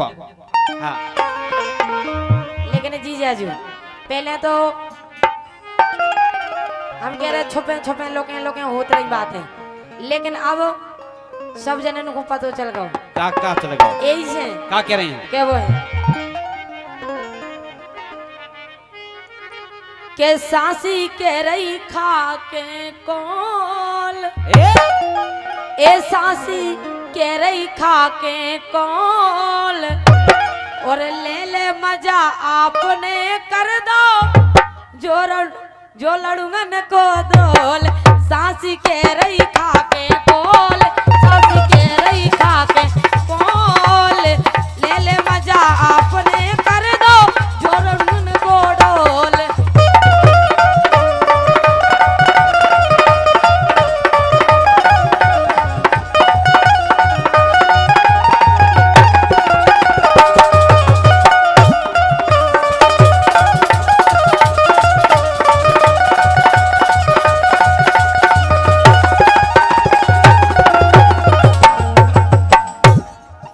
हाँ लेकिन जीजाजू पहले तो हम कह रहे छुपे छुपे लोके होत रही बात है, लेकिन अब सब जने को पता चल गया। का चल गया यही से का कह रहे हैं क्या वो है के सासी कह रही खा के कौल ए सासी कह रही खा के कौल और ले मजा आपने कर दो जो लड़ूंगन को दोल। सासी कह रही खा के कौल, सासी कह रही खा के कौल ले मजा आपने कर दो जो लड़ूंगन को डोल।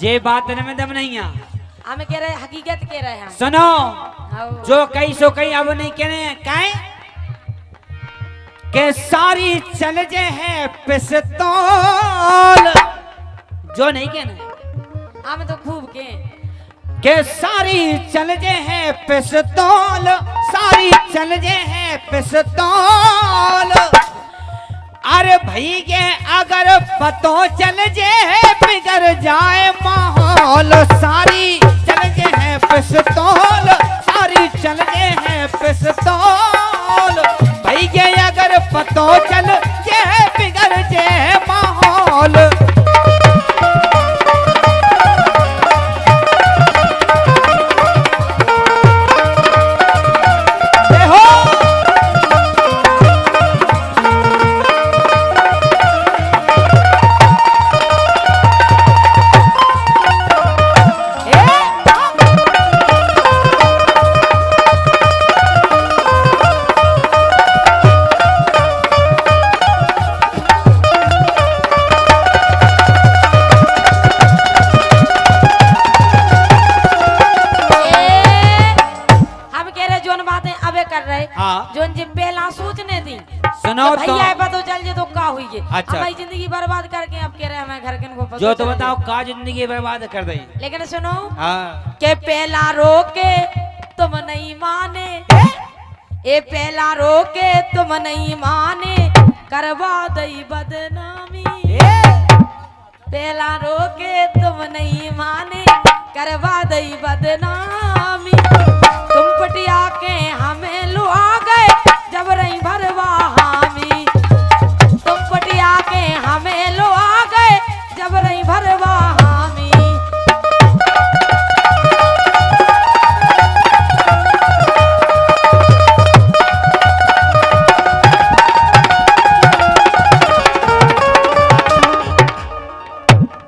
ये बात में दम नहीं है। हम कह रहे हकीकत कह रहे हैं। सुनो आओ। जो कई सो कई अब नहीं कहने काहे के सारी चल जे है पिस्तौल जो नहीं कहना हम तो खूब के सारी चल जे है पिस्तौल, सारी चल जे है पिस्तौल। अरे भाई के अगर पतो चल जे बिगड़ जाए माहौल। सारी चल जे है पिस्तौल, सारी चल जे है पिस्तौल। भाई के अगर पतो चल जे बिगड़ जाए माहौल। जोन जिम पहला सोचने थी सुनो तो भैया पता चल जे तो का हुई है। अच्छा। हमारी जिंदगी बर्बाद करके अब कह रहे हैं हमारे घर के को पता जो तो चल बताओ जाए। का जिंदगी बर्बाद कर दई। लेकिन सुनो हाँ के पहला रोके तुम नहीं माने, ए पहला रोके तुम नहीं माने करवा दई बदनामी। पहला रोके तुम नहीं माने करवा दई बदनामी। तुम पटिया के हमें लुआ गए जब रही भरवा हामी। तुम पटिया के हमें लुआ गए जब रही भरवा हामी।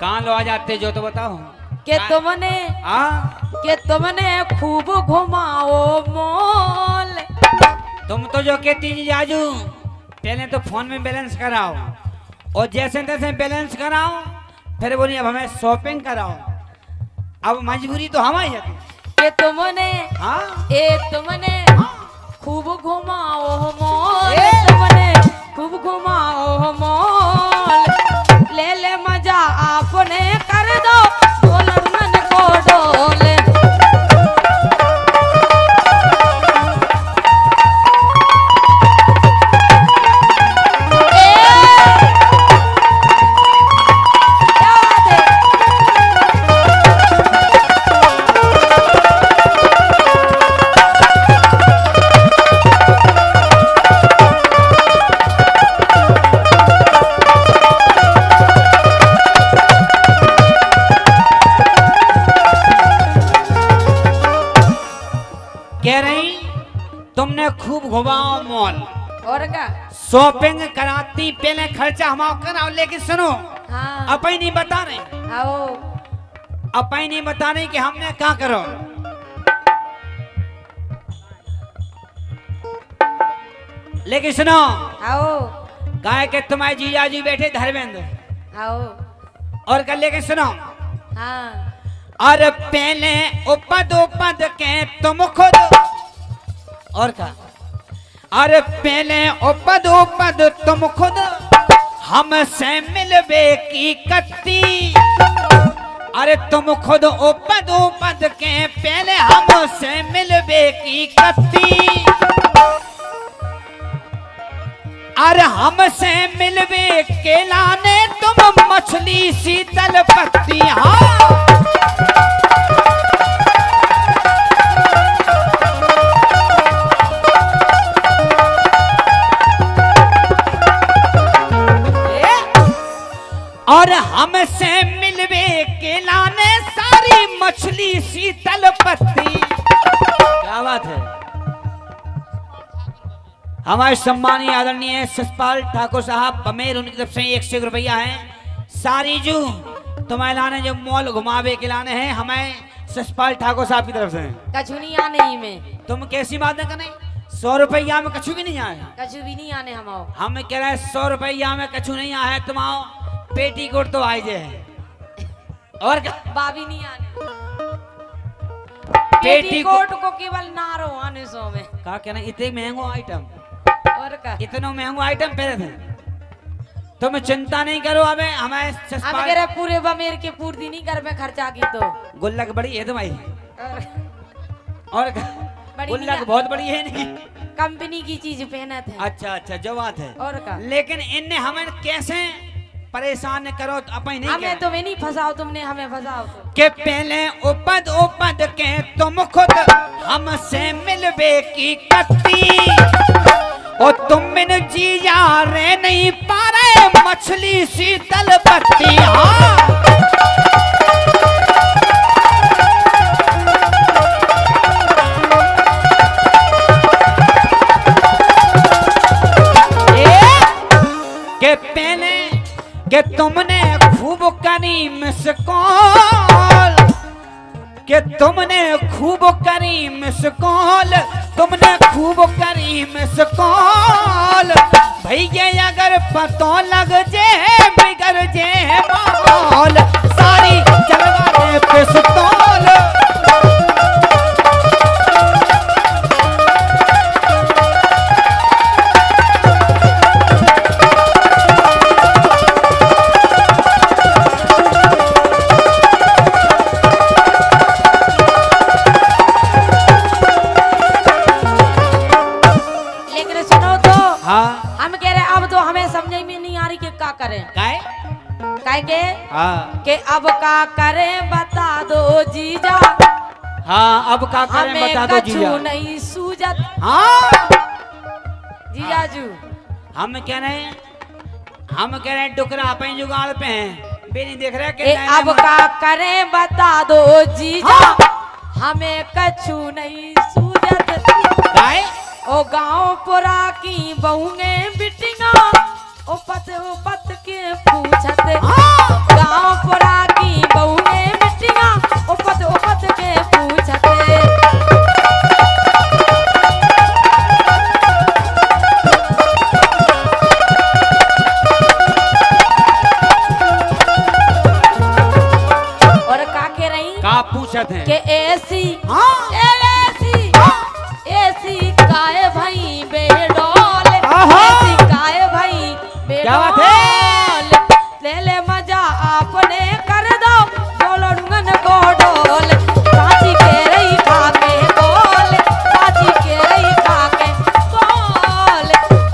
कहाँ लो आ जाते जो तो बताओ के तुमने के तुमने खूब घुमाओ मोल। तुम तो जो कहती जी जाजू पहले तो फोन में बैलेंस कराओ और जैसे तैसे बैलेंस कराओ फिर बोली अब हमें शॉपिंग कराओ। अब मजबूरी तो हमारी है। के तुमने हाँ तुमने खूब घुमाओ मोल। तुमने खूब घुमाओ मोल ले मजा आपने कर दो डोलर मन को डोले। कह रही तुमने खूब घुमाओ मॉल और क्या शॉपिंग कराती पहले खर्चा हमारा कराओ। लेकिन सुनो हाँ अपई नहीं बता रहे आओ अपई नहीं बता रहे कि हमने क्या करो। लेकिन सुनो आओ गाय के तुम्हारे जीजा जी बैठे धर्मेंद्र आओ और कल लेके सुनो हाँ और पहले उपद उपद के तुम खुद और का और पहले उपद उपद तुम खुद हमसे मिलबे की कत्ती। अरे तुम खुद उपद उपद के पहले हमसे मिलबे की कत्ती। अरे हमसे मिलबे के लाने तुम मछली शीतल पत्ती। हाँ और हमसे मिलबे के लाने सारी मछली शीतल पत्ती। क्या बात है। हमारे सम्मानीय आदरणीय सतपाल ठाकुर साहब बमेर, उनकी तरफ से 100 रुपया है। सारी जो तुम्हें लाने जो मॉल घुमावे के लाने हैं हमें सतपाल ठाकुर साहब की तरफ से। कछु नहीं आने ही में। तुम कैसी बात है करने 100 रुपया में कछु भी नहीं आए। कछु भी नहीं आने हम आओ। हम कह रहे हैं 100 रुपया में कछु नहीं आए। तुम आओ पेटीकोट तो आए जे और क्या बाबी नहीं आने। पेटीकोट पेटीकोट को केवल नारो आने सो में। का कहना इतने महंगो आइटम और का इतना महंगो आइटम पहले थे। तुम चिंता नहीं करो। अबे हमारे हम कह रहे पूरे बमेर के पूर्ति नहीं घर में खर्चा की तो गुल्लक बड़ी है तुम्हारी और बड़ी गुल्लक नहीं बहुत बड़ी है नहीं। कंपनी की चीज पहने थे। अच्छा अच्छा जो बात है। और का लेकिन इनने हमें कैसे परेशान करो तो अपन नहीं हमें तुम्हें नहीं फंसाओ, तुमने हमें फंसाओ तो। के पहले उपद उपद के तुम खुद हमसे मिलबे की कत्ती। और तुम बिन जिया रे नहीं पा रहे मछली शीतल पत्ती। हाँ के पहले के तुमने खूब करी मिस कॉल। के तुमने खूब करी मिस कॉल। तुमने खूब करी मिस कॉल। भैया अगर पतो लग जे बिगड़ जे माहौल सारी चलवा दे पिस्तौल। हम कह रहे अब तो हमें समझ में नहीं आ रही कि क्या करें। काय के के अब का करें बता दो जीजा। हाँ अब का करें बता दो जीजा। हमें नहीं सूझत। हाँ जीजाजू हम कह रहे हैं डुकरा पे जुगाड़ पे हैं बे नहीं देख रहे के अब का करें बता दो जीजा। हमें कछु नहीं सूझत। ओ गाँव पुरा की बहुए बिटिया ओ पत के पूछत। गाँव पुरा की बहुए बिटिया ओ पत के पूछत। और का के रही का पूछत है के ऐसी ऐसी काय भाई बेडोल। ऐसी काय भाई बेडोल। ले ले मजा आपने कर दो डोलड़ुगन को डोल। साची के रही खाके बोल। साची के रही खाके बोल।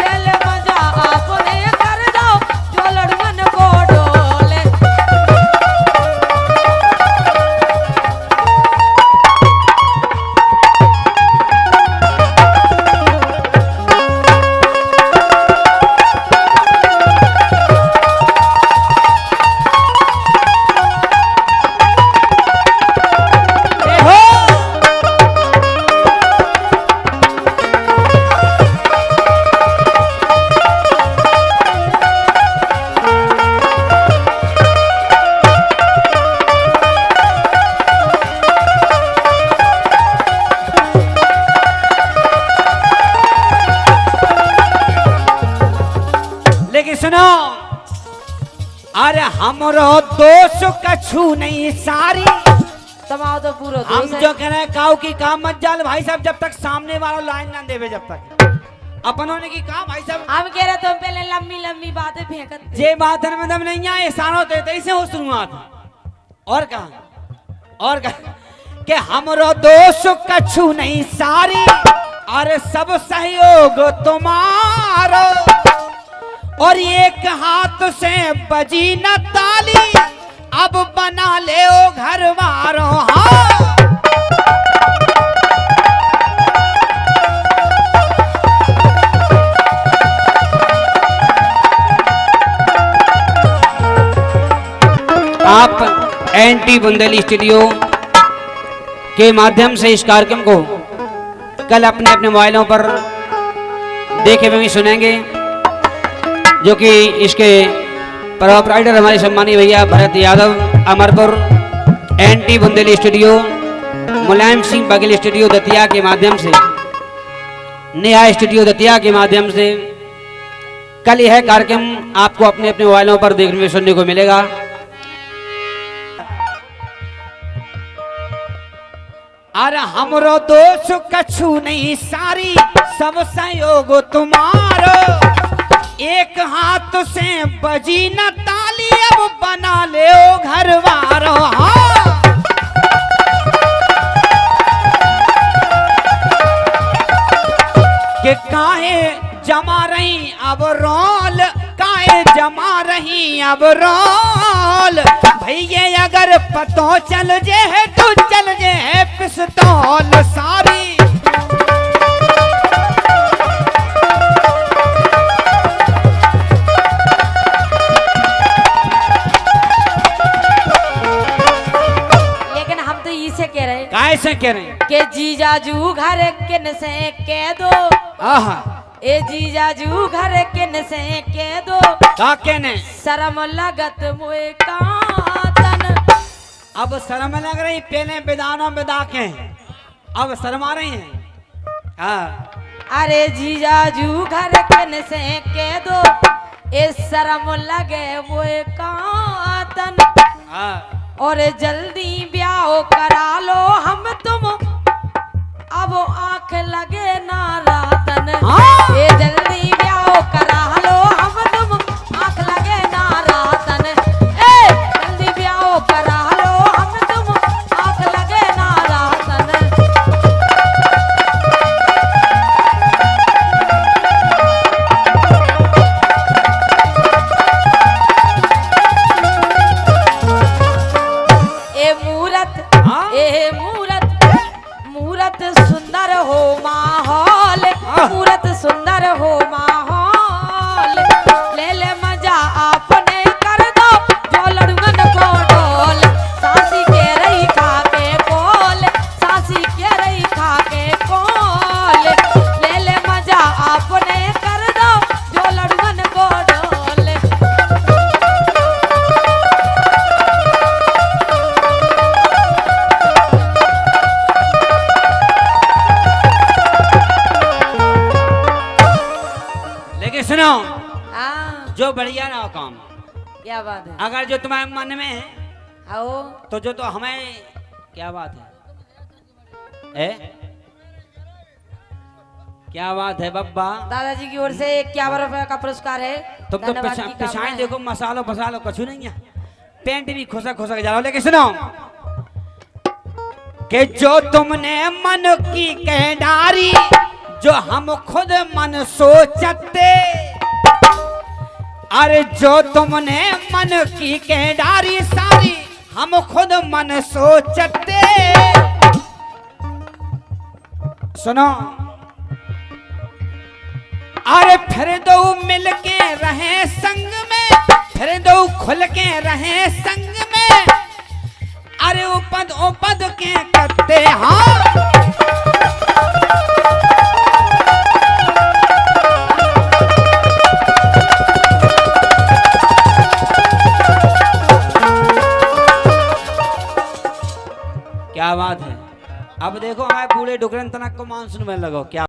ले ले मजा आपने कर दो डोलड़ुगन को डोल। सुनो अरे हमरो दोष कछु नहीं सारी तमाओ तो पूरा हम दोष है। जो कह रहे हैं काऊ की काम मत जाल भाई साहब, जब तक सामने वाला लाइन ना देवे, जब तक अपनों ने की काम भाई साहब। हम कह रहे तुम पहले लंबी लंबी बातें फेंकत थे। जे बात में दम नहीं आए सानो ते तैसे हो शुरुआत। और कहा कि हमरो दोष कछु नहीं सारी, और सब सहयोग तुम्हारो, और एक हाथ से बजी न ताली, अब बना ले ओ घर वारो। हाँ आप एनटी बुंदेली स्टूडियो के माध्यम से इस कार्यक्रम को कल अपने अपने मोबाइलों पर देखे भी सुनेंगे, जो कि इसके प्रोपराइटर हमारे सम्मानीय भैया Bharat Yadav Amarpur, n t Bundeli studio, Mulayam Singh Baghel studio Datia के माध्यम से, नेहा स्टूडियो दतिया के माध्यम से कल यह कार्यक्रम आपको अपने अपने मोबाइलों पर देखने में सुनने को मिलेगा। अरे हमरो दोष कछु नहीं सारी, सब सहयोग तुम्हारो, एक हाथ से बजी न ताली, अब बना ले ओ घर वारो। हाँ कि काहे जमा रही अब रोल, काहे जमा रही अब रोल, भैया अगर पतो चल जे है तो चल जे है पिस्तौल सारी। लेकिन हम तो इसे कह रहे कैसे कह रहे हैं कि जीजाजू घर किन से कह दो, आहा ए जीजाजू घर किन से कह दो, का कहने शर्म लगत मुए कातन। अब शर्म लग रही, पहले बेदानों बेदा के अब शर्मा रही हैं। हाँ अरे जीजाजू घर किन से कह दो, ए शर्म लगे मुए कातन, हाँ और जल्दी ब्याह करा लो हम तुम, अब आंख लगे ना रातन। हाँ। ए जल्दी ब्याह करा लो हम तुम, आंख लगे ना रातन। ए जल्दी ब्याह करा लो हम तुम, आंख लगे ना रातन। ए मूरत, हाँ। ए मूरत, मूरत सुंदर हो माहौल, हाँ। मूरत सुंदर हो माहौल, ले ले मजा आपने कर दो, जो लड़ुगन को डोल, सासी के रही खा के कोल, सासी के रही खा के कोल, ले ले मजा आपने कर दो, जो लड़ुगन को डोल। लेकिन सुनो, हाँ, जो बढ़िया ना हो काम, क्या बात है। अगर जो तुम्हारे मन में है आओ, तो जो तो हमें क्या बात है क्या बात है बब्बा। दादाजी की ओर से 51 रुपए का पुरस्कार है। तुम तो धन्यवाद की कामना पिछाई है। देखो, मसालो फसालो कछु नहीं है, पेंट भी खुसा खुसा जा रहा हो। लेकिन सुनो कि जो तुमने मन की कह डारी, जो हम खुद मन सोचते, अरे जो तुमने मन की कह डारी सारी, हम खुद मन सोचते। सुनो, अरे फिर दो मिल के रहे संग में, फिर दो खुल के रहे संग में, अरे उपद के करते। हाँ क्या बात है। अब देखो हमारे बूढ़े डुकरन तनक को मानसून में लगो क्या